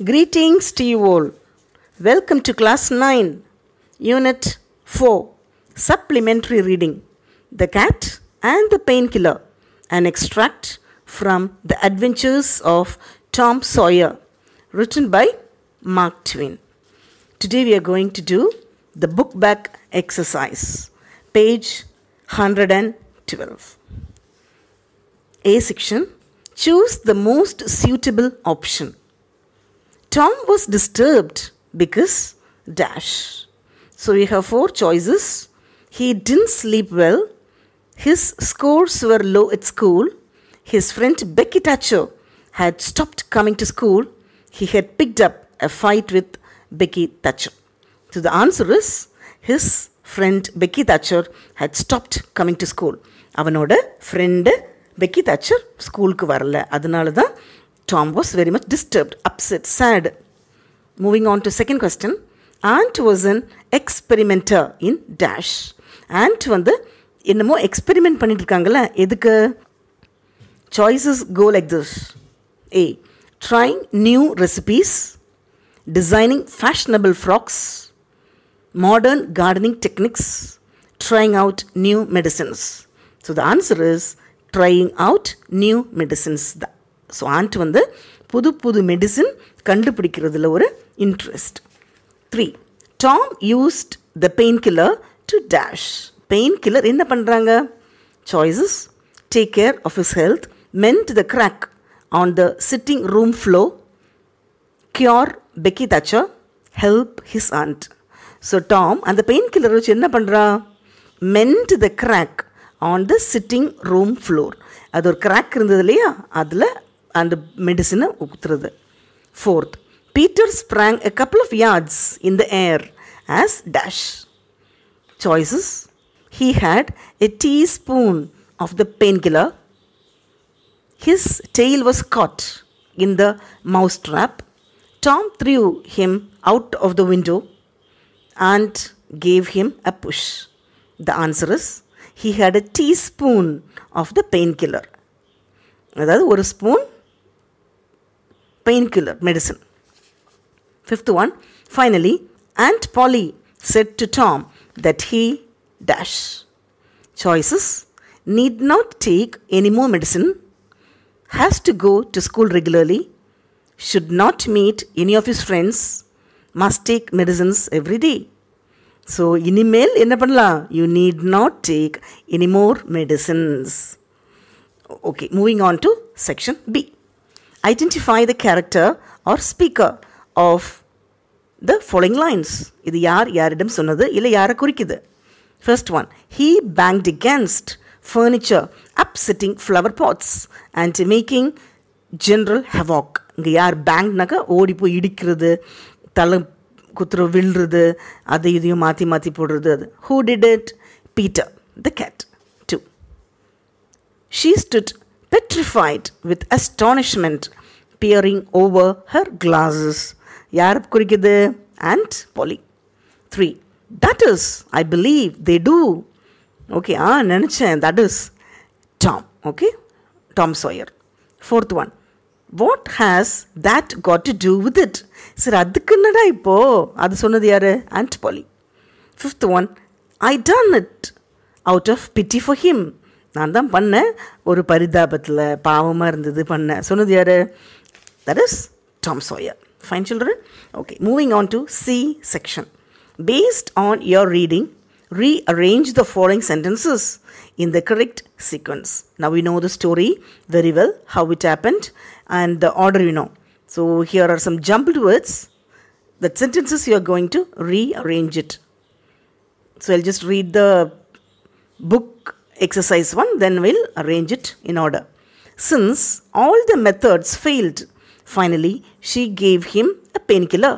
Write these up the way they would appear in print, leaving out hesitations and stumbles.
Greetings to you all. Welcome to Class 9, Unit 4, Supplementary Reading, The Cat and the Painkiller, an extract from The Adventures of Tom Sawyer, written by Mark Twain. Today we are going to do the book back exercise, page 112. A section, choose the most suitable option. Tom was disturbed because dash. So we have 4 choices. He didn't sleep well. His scores were low at school. His friend Becky Thatcher had stopped coming to school. He had picked up a fight with Becky Thatcher. So the answer is his friend Becky Thatcher had stopped coming to school. அவனோட friend Becky Thatcher ஸ்கூலுக்கு வரல. அதனால தான் Tom was very much disturbed, upset, sad. Moving on to second question. Aunt was an experimenter in dash. Aunt வந்து என்னமோ experiment பண்ணிட்டு இருக்காங்கல்ல, எதுக்கு? Choices go like this. A. Trying new recipes, designing fashionable frocks, modern gardening techniques, trying out new medicines. So the answer is trying out new medicines. So aunt வந்து புது புது medicine கண்டுபிடிக்கிறதுல ஒரு interest. 3. Tom used the pain killer to dash. Pain killer என்ன பண்ணுறாங்க? Choices: take care of his health, mend the crack on the sitting room floor, cure Peggy Thatcher, help his aunt. So Tom அந்த pain killer வச்சு என்ன பண்ணுறா? Mend the crack on the sitting room floor. அது ஒரு crack இருந்தது இல்லையா, அதில் அந்த மெடிசினை ஊற்றுறது. 4th, Peter sprang a couple of yards in the air as dash. Choices: he had a teaspoon of the painkiller, his tail was caught in the mousetrap, Tom threw him out of the window and gave him a push. The answer is he had a teaspoon of the painkiller. அதாவது ஒரு spoon painkiller medicine. 5th one, finally, Aunt Polly said to Tom that he dash. Choices: need not take any more medicine, has to go to school regularly, should not meet any of his friends, must take medicines every day. So, இனிமேல் என்ன பண்ணலாம்? You need not take any more medicines. Okay, moving on to section B. Identify the character or speaker of the following lines. இது யாரிடம் சொன்னது, இல்லை யாரை குறிக்குது? First one, he banged against furniture, upsetting flower pots and making general havoc. இங்கே யார் பேங்க்னாக்கா ஓடி போய் இடிக்கிறது, தலை குத்துற விழுறது, அதை இதையும் மாற்றி மாற்றி போடுறது. அது who did it? Peter, the cat. 2. She stood petrified with astonishment, peering over her glasses. யார் குறிக்குது? Aunt Polly. 3. That is, I believe they do. Okay, நினச்சேன். That is Tom. Okay, Tom Sawyer. 4th one, what has that got to do with it? சரி, அதுக்கு என்னடா இப்போ? அது சொன்னது யாரு? Aunt Polly. 5th one, I done it out of pity for him. நான் தான் பண்ணேன், ஒரு பரிதாபத்தில் பாவமாக இருந்தது பண்ணேன். சொன்னது யார்? That is Tom Sawyer. Fine, children? Okay, moving on to C section. Based on your reading, rearrange the following sentences in the correct sequence. Now we know the story very well, how it happened, and the order you know. So here are some jumbled words. The sentences you are going to rearrange it. So I'll just read the book exercise 1, then we'll arrange it in order. Since all the methods failed, finally she gave him a painkiller.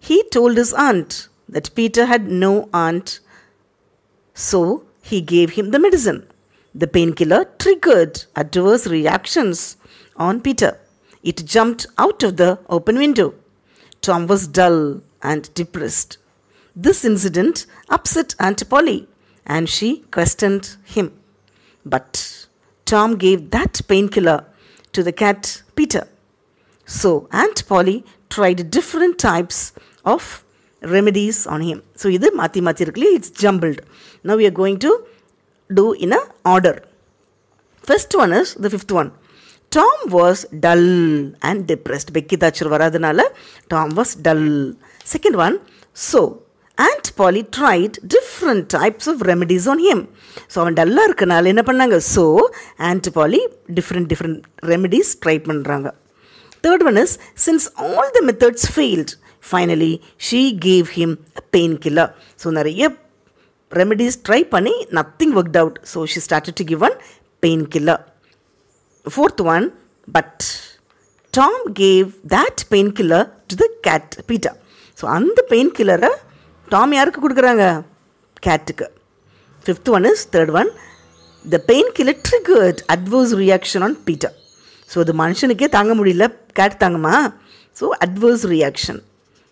He told his aunt that Peter had no aunt, so he gave him the medicine. The painkiller triggered adverse reactions on Peter. It jumped out of the open window. Tom was dull and depressed. This incident upset Aunt Polly, and she questioned him. But Tom gave that painkiller to the cat Peter. So Aunt Polly tried different types of remedies on him. So இது mathematically it's jumbled. Now we are going to do in a order. First one is the fifth one. Tom was dull and depressed. Becky Thatcher varadanaala Tom was dull. Second one. So Aunt Polly tried different types of remedies on him. So அவன் டல்லா இருக்கனால என்ன பண்ணாங்க? So Aunt Polly different remedies try பண்றாங்க. Third one is, since all the methods failed, finally she gave him a painkiller. So நிறைய remedies try பண்ணி nothing worked out. So she started to give one painkiller. Fourth one, but Tom gave that painkiller to the cat, Peter. So அந்த painkiller Tom யாருக்கு கொடுக்குறாங்க? Catக்கு. Fifth one is, third one, the painkiller triggered adverse reaction on Peter. So the மனுஷனுக்கே தாங்க முடியல, cat தாங்கமா? So adverse reaction.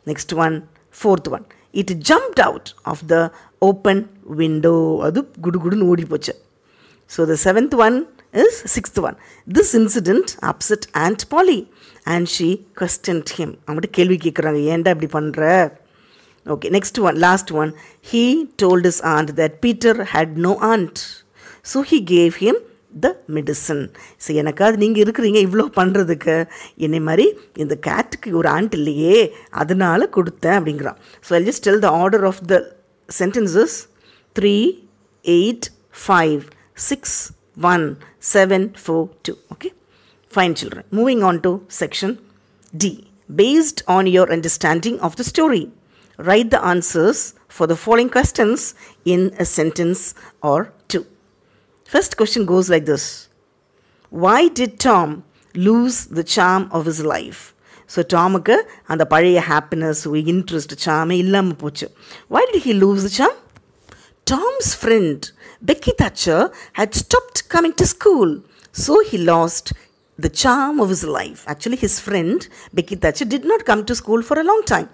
Next one, fourth one, it jumped out of the open window. அது குடுகுடுன்னு ஓடி போச்சு. So the seventh one is sixth one. This incident upset Aunt Polly and she questioned him. அவங்கள்ட்ட கேள்வி கேட்குறாங்க, ஏன்டா இப்படி பண்ற? Okay, next one, last one. He told his aunt that Peter had no aunt. So he gave him the medicine. So எனக்காவது நீங்கள் இருக்கிறீங்க இவ்வளோ பண்ணுறதுக்கு, என்னை மாதிரி இந்த கேட்டுக்கு ஒரு ஆண்ட் இல்லையே, அதனால கொடுத்தேன் அப்படிங்கிறான். So I'll just tell the order of the sentences. 3, 8, 5, 6, 1, 7, 4, 2. Okay, fine children. Moving on to section D. Based on your understanding of the story, write the answers for the following questions in a sentence or two. First question goes like this. Why did Tom lose the charm of his life? So Tomக்கு அந்த பழைய happiness, interest, charm இல்லாம போச்சு. Why did he lose the charm? Tom's friend Becky Thatcher had stopped coming to school, so he lost the charm of his life. Actually his friend Becky Thatcher did not come to school for a long time.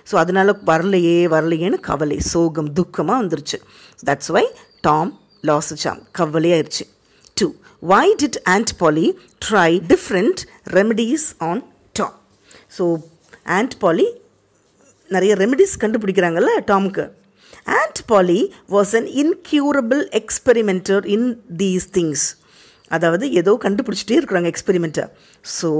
So அதனால வரலையேன்னு கவலை, சோகம், துக்கமாக வந்துருச்சு. That's why Tom lost the charm. கவலையாயிருச்சு. 2. Why did Aunt Polly try different remedies on Tom? So Aunt Polly நிறைய remedies கண்டுபிடிக்கிறாங்கல்ல டாமுக்கு. Aunt Polly was an incurable experimenter in these things. அதாவது ஏதோ கண்டுபிடிச்சிட்டே இருக்கிறாங்க எக்ஸ்பெரிமெண்ட்டை. So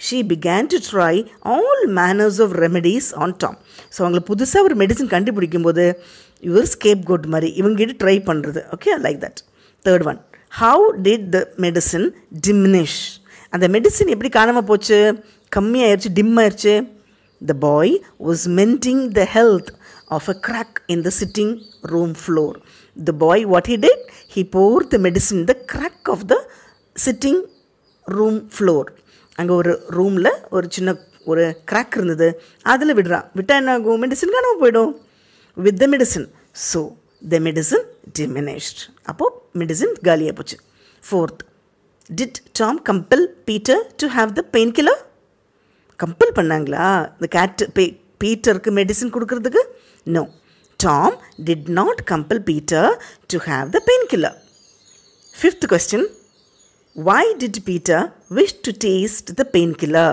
she began to try all manners of remedies on Tom. So அவங்களை புதுசாக ஒரு medicine கண்டுபிடிக்கும் போது இவர் ஸ்கேப் கோட் மாதிரி இவங்ககிட்ட ட்ரை பண்ணுறது. Okay, like that. Third one, how did the medicine diminish? அந்த மெடிசன் எப்படி காணாமல் போச்சு? கம்மியாயிருச்சு, டிம் ஆயிடுச்சு. The boy was mending the health of a crack in the sitting room floor. The boy, what he did? He poured the medicine in the crack of the sitting room floor. அங்கே ஒரு ரூமில் ஒரு சின்ன ஒரு crack இருந்தது, அதில் விடுறான். விட்டால் என்ன ஆகும்? மெடிசன் காணாமல் போயிடும். With the medicine. So the medicine diminished. அப்போது மெடிசன் காலியாக போச்சு. Fourth, did Tom compel Peter to have the pain killer? Compel பண்ணாங்களா இந்த கேட்டு பீட்டருக்கு மெடிசன் கொடுக்கறதுக்கு? No, Tom did not compel Peter to have the painkiller. Fifth question, why did Peter wish to taste the painkiller?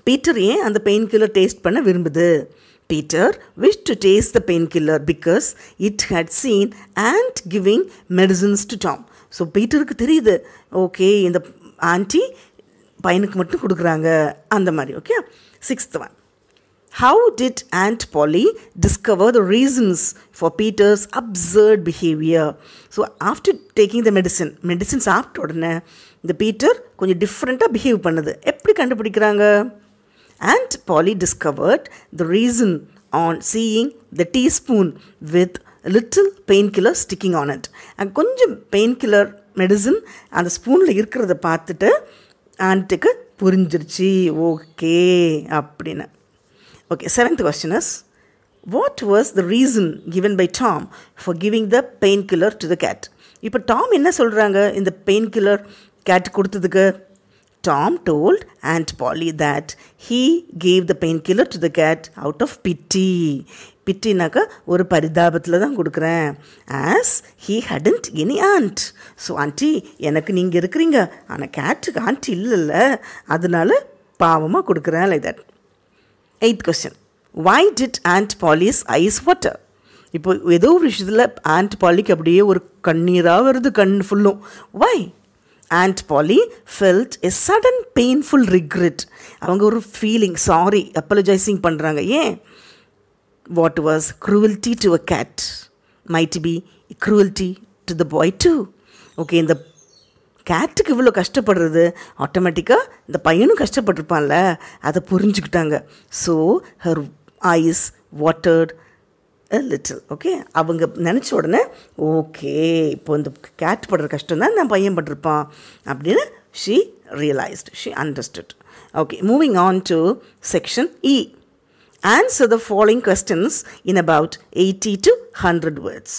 Peter ஏன் அந்த painkiller taste பண்ண விரும்புது? Peter wished to taste the painkiller because it had seen aunt giving medicines to Tom. So Peterக்கு தெரியுது, okay இந்த aunty பையனுக்கு மட்டும் கொடுக்குறாங்க அந்த மாதிரி. Okay. Sixth one, how did Aunt Polly discover the reasons for Peter's absurd behavior? So after taking the medicine சாப்பிட்ட உடனே இந்த பீட்டர் கொஞ்சம் டிஃப்ரெண்ட்டாக பிஹேவ் பண்ணுது. எப்படி கண்டுபிடிக்கிறாங்க? Aunt Polly discovered the reason on seeing the teaspoon with a little painkiller sticking on it. And கொஞ்சம் painkiller medicine அந்த ஸ்பூனில் இருக்கிறத பார்த்துட்டு ஆண்ட்டுக்கு புரிஞ்சிருச்சு, ஓகே அப்படின்னு. Okay, seventh question is, what was the reason given by Tom for giving the painkiller to the cat? இப்போ Tom என்ன சொல்கிறாங்க இந்த painkiller cat கொடுத்ததுக்கு? Tom told Aunt Polly that he gave the painkiller to the cat out of pity. பிட்டினாக்கா ஒரு பரிதாபத்தில் தான் கொடுக்குறேன். as he hadn't any aunt. So aunty எனக்கு நீங்கள் இருக்கிறீங்க, ஆனால் கேட்டுக்கு ஆண்டி இல்லைல்ல, அதனால பாவமாக கொடுக்குறேன் like that. 8th question. Why did Aunt Polly's eyes water? இப்போ ஏதோ ஒரு விஷயத்தில் Aunt Pollyக்கு அப்படியே ஒரு கண்ணீராக வருது, கண் ஃபுல்லும். Why? Aunt Polly felt a sudden painful regret. அவங்க ஒரு ஃபீலிங், சாரி, apologizing பண்ணுறாங்க. ஏன்? What was cruelty to a cat might be cruelty to the boy too. Okay, இந்த கேட்டுக்கு இவ்வளோ கஷ்டப்படுறது ஆட்டோமேட்டிக்காக இந்த பையனும் கஷ்டப்பட்டிருப்பான்ல, அதை புரிஞ்சுக்கிட்டாங்க. So her ice watered a little. Okay, அவங்க நினச்ச உடனே ஓகே, இப்போ இந்த கேட் படுற கஷ்டம் தான் நான் பையன் பட்டிருப்பான் அப்படின்னு she realized, she understood. Okay, moving on to section E. Answer the following questions in about 80 to 100 words.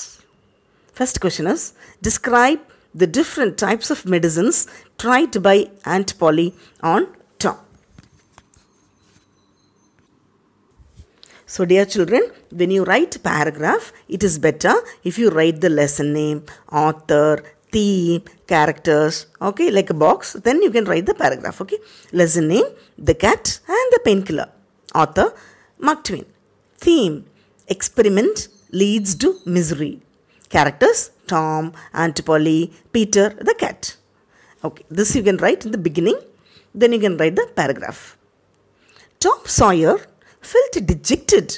First question is, describe the different types of medicines tried by Aunt Polly on Tom. So dear children, when you write paragraph, it is better if you write the lesson name, author, theme, characters, okay, like a box. Then you can write the paragraph. Okay, lesson name, The Cat and the Painkiller. Author, Mark Twain. Theme, experiment leads to misery. Characters, Tom, Aunt Polly, Peter, the cat. Okay, this you can write in the beginning, then you can write the paragraph. Tom Sawyer felt dejected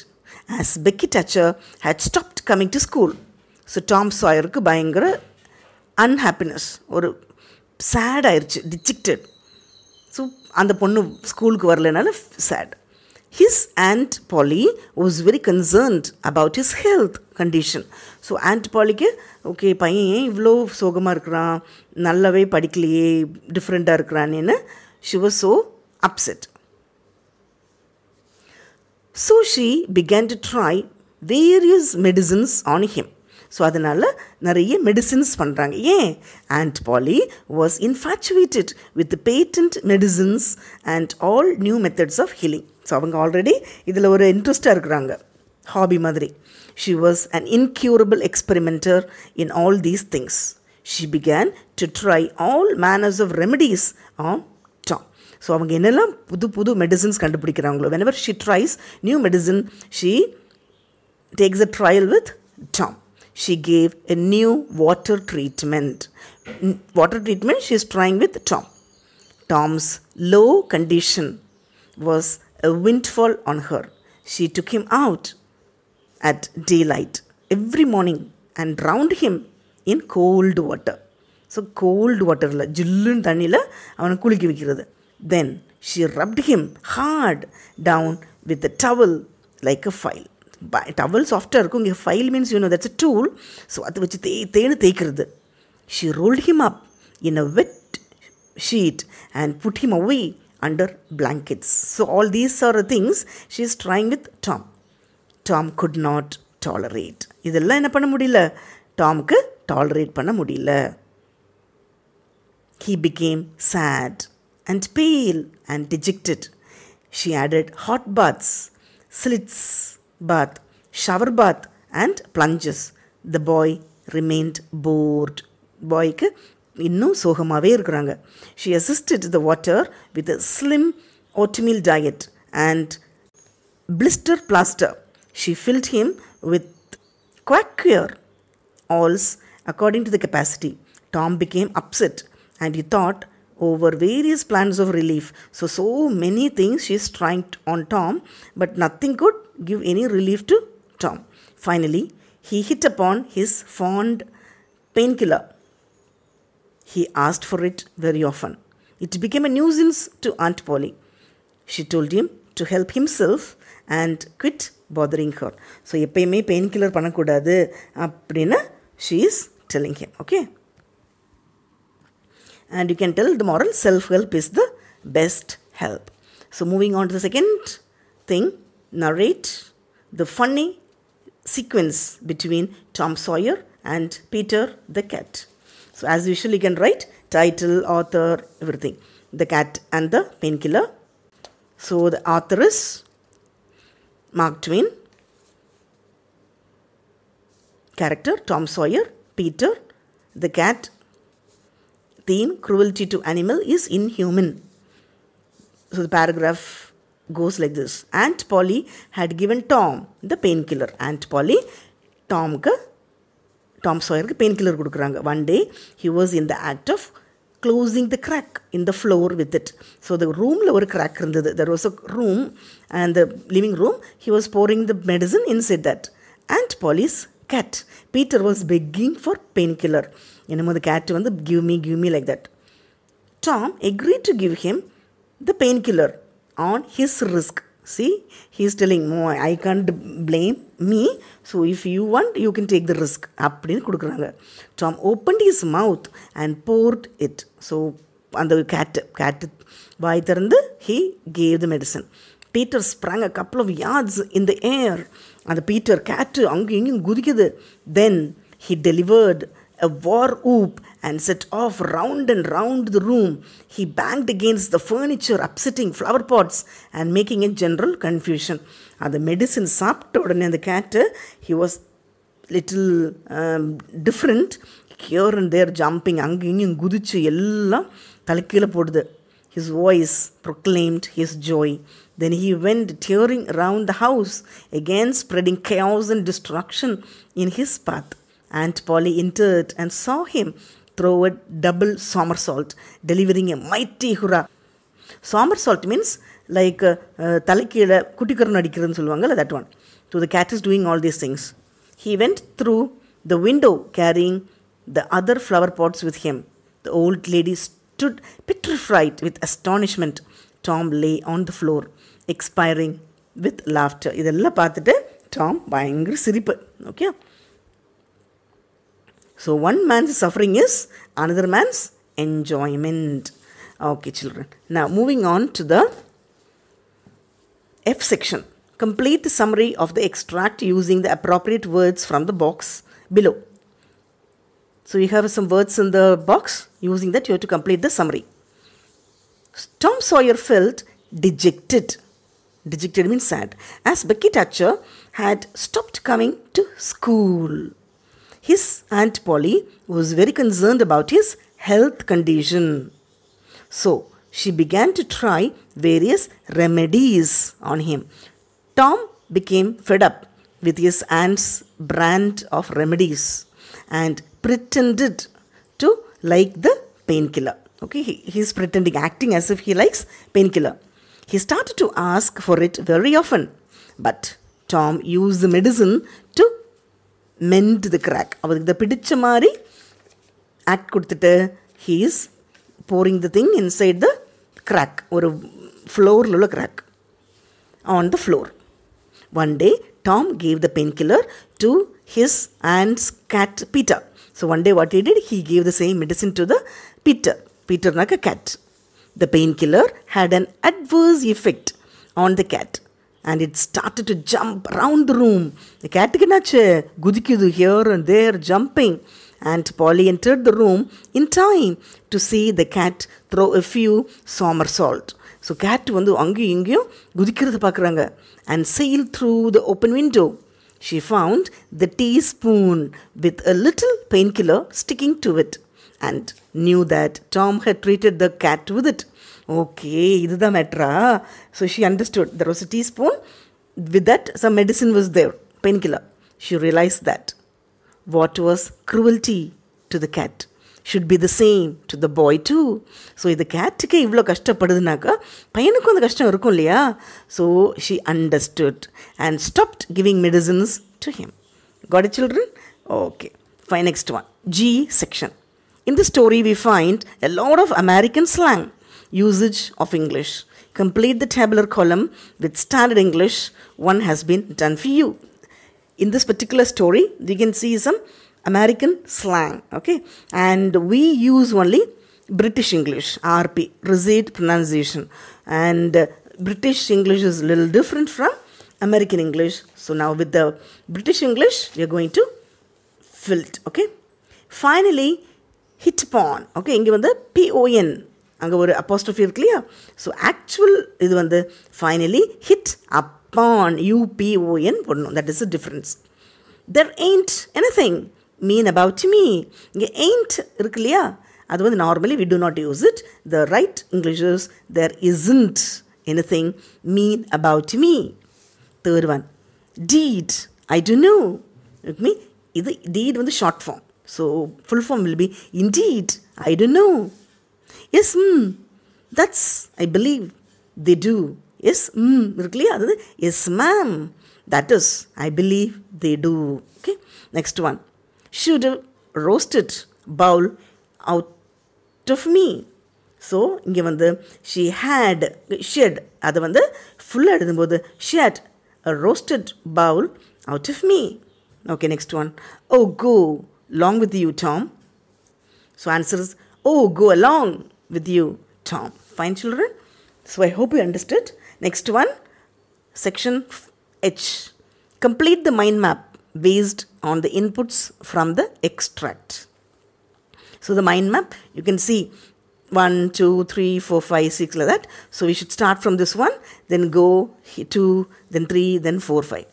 as Becky Thatcher had stopped coming to school. So Tom Sawyerக்கு பயங்கர unhappiness, ஒரு sad ஆயிடுச்சு, dejected. So அந்த பொண்ணு ஸ்கூலுக்கு வரலனால sad. His Aunt Polly was very concerned about his health condition. So Aunt Pollyக்கு okay, பையன் ஏன் இவ்வளோ சோகமாக இருக்கிறான், நல்லாவே படிக்கலையே, டிஃப்ரெண்ட்டாக இருக்கிறான்னு she was so upset. So she began to try various medicines on him. So அதனால் நிறைய மெடிசின்ஸ் பண்ணுறாங்க. ஏன்? Aunt Polly was infatuated with the patent medicines and all new methods of healing. So அவங்க ஆல்ரெடி இதில் ஒரு இன்ட்ரெஸ்டாக இருக்கிறாங்க, hobby மாதிரி. She was an incurable experimenter in all these things. She began to try all manners of remedies on Tom. So அவங்க என்னெல்லாம் புது புது medicines கண்டுபிடிக்கிறாங்களோ, whenever she tries new medicine, she takes a trial with Tom. She gave a new water treatment. Water treatment she is trying with Tom. Tom's low condition was a windfall on her. She took him out at daylight every morning and drowned him in cold water. So cold water la jillun thanila avana kulikki vikkirathu. Then she rubbed him hard down with a towel like a file. Towel softer இருக்கும், இங்கே file means you know that's a tool. So அதை வச்சு தேய்க்கிறது. She rolled him up in a wet sheet and put him away under blankets. So all these are the things she is trying with Tom. Tom could not tolerate. இதெல்லாம் என்ன பண்ண முடியல, டாம்க்கு tolerate பண்ண முடியல. He became sad and pale and dejected. She added hot baths, slits bath, shower bath and plunges. The boy remained bored. Boyக்கு இன்னும் சோகமாகவே இருக்கிறாங்க. She assisted the water with a slim oatmeal diet and blister plaster. She filled him with quackqueer alls according to the capacity. Tom became upset and he thought over various plans of relief. So many things she is trying on Tom, but nothing could give any relief to Tom. Finally, he hit upon his fond painkiller. He asked for it very often. It became a nuisance to Aunt Polly. She told him to help himself and quit bothering her. So எப்பயுமே painkiller பண்ணக்கூடாது அப்படின்னு she is telling him. Okay. And you can tell the moral, self-help is the best help. So moving on to the second thing, narrate the funny sequence between Tom Sawyer and Peter the cat. So as usual you can write title, author, everything. The Cat and the Painkiller. So the author is Mark Twain. Character Tom Sawyer, Peter the cat. Theme, cruelty to animal is inhuman. So the paragraph goes like this. Aunt Polly had given Tom the painkiller. Aunt Polly, Tom Sawyerக்கு painkiller கொடுக்குறாங்க. One day, he was in the act of closing the crack in the floor with it. So the roomல ஒரு crack இருந்தது. There was a room and the living room. He was pouring the medicine inside that. Aunt Polly's cat, Peter, was begging for painkiller. என்னமோ the cat வந்து give me like that. Tom agreed to give him the painkiller on his risk. See, he is telling, no, I can't blame me. So if you want, you can take the risk. அப்படின்னு கொடுக்குறாங்க. Tom opened his mouth and poured it. So அந்த cat வாய் திறந்து he gave the medicine. Peter sprang a couple of yards in the air. அந்த Peter cat அங்கே இங்கேயும் குதிக்குது. Then he delivered a war whoop and set off round and round the room. He banged against the furniture, upsetting flower pots and making a general confusion. The medicine சாப்பிட்ட உடனே அந்த cat, he was little different. Here and there jumping, அங்கே இங்கேயும் குதிச்சு எல்லாம் தலைக்கீழ போடுது. His voice proclaimed his joy. Then he went tearing around the house, again spreading chaos and destruction in his path. Aunt Polly entered and saw him throw a double somersault, delivering a mighty hurrah. Somersault means like தலைக்கீழ குட்டிக்கரணம் அடிக்கிறதுன்னு சொல்லுவாங்கல்ல, that one. So the cat is doing all these things. He went through the window carrying the other flower pots with him. The old lady stood petrified with astonishment. Tom lay on the floor, expiring with laughter. இதெல்லாம் பார்த்துட்டு Tom பயங்கர சிரிப்பு. Okay. So one man's suffering is another man's enjoyment. Okay, children. Now moving on to the F section. Complete the summary of the extract using the appropriate words from the box below. So you have some words in the box. Using that, you have to complete the summary. Tom Sawyer felt dejected. Dejected means sad. As Becky Thatcher had stopped coming to school. His Aunt Polly was very concerned about his health condition. So she began to try various remedies on him. Tom became fed up with his aunt's brand of remedies and pretended to like the painkiller. Okay, he's pretending, acting as if he likes painkiller. He started to ask for it very often. But Tom used the medicine to mend the crack. அவருக்கு இதை பிடிச்ச மாதிரி act கொடுத்துட்டு he is pouring the thing inside the crack, ஒரு ஃப்ளோரில் உள்ள crack on the floor. One day, Tom gave the painkiller to his aunt's cat Peter. So one day what he did, he gave the same medicine to the Peter. Peter like a cat. The painkiller had an adverse effect on the cat. And it started to jump around the room. The cat gudikudu here and there jumping. And Polly entered the room in time to see the cat throw a few somersault. So cat vandu angu ingiyum gudikkiradhu paakranga and sailed through the open window. She found the teaspoon with a little painkiller sticking to it and knew that Tom had treated the cat with it. Okay, இதுதா மேட்ரா. So she understood there was a teaspoon. With that, some medicine was there, painkiller. She realized that what was cruelty to the cat should be the same to the boy too. So இந்த கேட்டுக்கு இவ்வளோ கஷ்டப்படுதுனாக்கா பையனுக்கும் அந்த கஷ்டம் இருக்கும் இல்லையா? So she understood and stopped giving medicines to him. Got it, children? Okay. Fine, next one. G section. In the story, we find a lot of American slang. Usage of English. Complete the tabular column with standard English. One has been done for you. In this particular story, we can see some American slang. Okay, and we use only British English, RP, received pronunciation, and British English is a little different from American English. So now with the British English, we are going to fill it. Okay, finally, hit upon. Okay, இங்கே வந்து PON. அங்கே ஒரு apostrophe இருக்கு இல்லையா? So actual இது வந்து finally hit upon UPON போடணும். That is a difference. There ain't anything mean about me. இங்கே எயின்ட் இருக்கு இல்லையா? அது வந்து normally we do not use it. The right English is there isn't anything mean about me? Third one, deed, I don't know. Okay? Deed is the short form. So full form will be indeed, I don't know. Yes, that's, I believe, they do. Yes, yes, ma'am. That is, I believe they do. Okay. Next one. Should have roasted bowl out of me. So, இங்கே வந்து she had அது வந்து ஃபுல்லாக எழுதும்போது she had a roasted bowl out of me. Okay, next one. Oh, go along with you, Tom. So, answer is, oh, go along with you, Tom. Fine, children? So, I hope you understood. Next one, section H. Complete the mind map based on the inputs from the extract. So, the mind map, you can see 1, 2, 3, 4, 5, 6 like that. So, we should start from this one, then go 2, then 3, then 4, 5.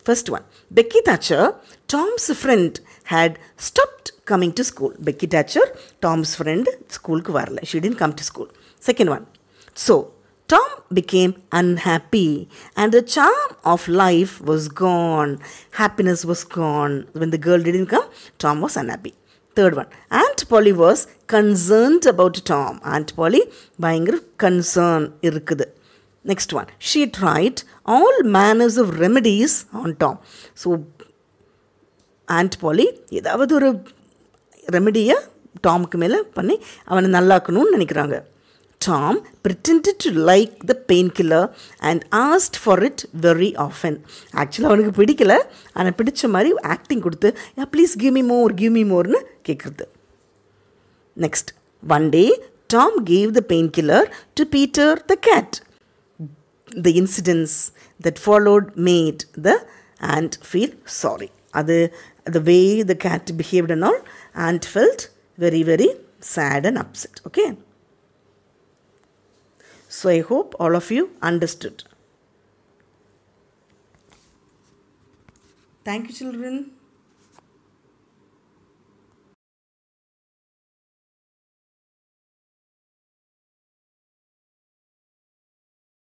First one, Becky Thatcher, Tom's friend, had stopped coming to school. Becky Thatcher, Tom's friend, school ku varala. She didn't come to school. Second one, so Tom became unhappy and the charm of life was gone. Happiness was gone. When the girl didn't come, Tom was unhappy. Third one, Aunt Polly was concerned about Tom. Aunt Polly பயங்கர concern இருக்குது. Next one, she tried all manners of remedies on Tom. So, Aunt Polly ஏதாவது ஒரு ரெமெடியை டாமுக்கு மேலே பண்ணி அவனை நல்லாக்கணும்னு நினைக்கிறாங்க. Tom pretended to like the painkiller and asked for it very often. Actually, அவனுக்கு பிடிக்கல, ஆனால் பிடிச்ச மாதிரி ஆக்டிங் கொடுத்து, ப்ளீஸ் give me moreன்னு கேட்குறது. Next, one day, Tom gave the painkiller to Peter the cat. The incidents that followed made the ant feel sorry. The way the cat behaved and all, ant felt very, very sad and upset. Okay. So I hope all of you understood. Thank you, children.